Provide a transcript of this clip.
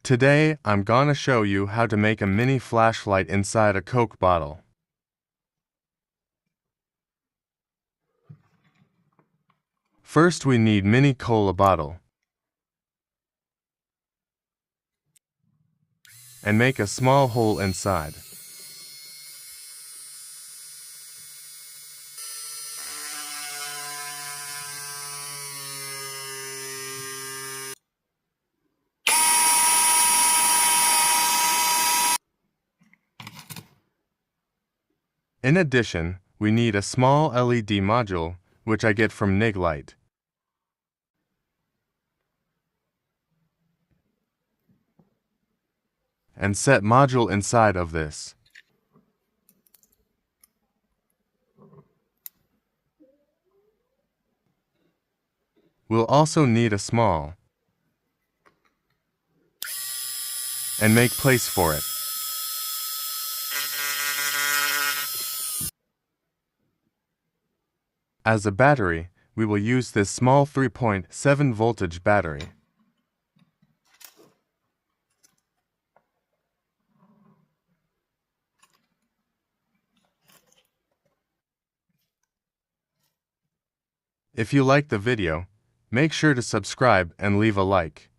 Today, I'm gonna show you how to make a mini flashlight inside a Coke bottle. First, we need mini cola bottle. And make a small hole inside. In addition, we need a small LED module, which I get from Niglite. And set module inside of this. We'll also need a small and make place for it. As a battery, we will use this small 3.7 voltage battery. If you like the video, make sure to subscribe and leave a like.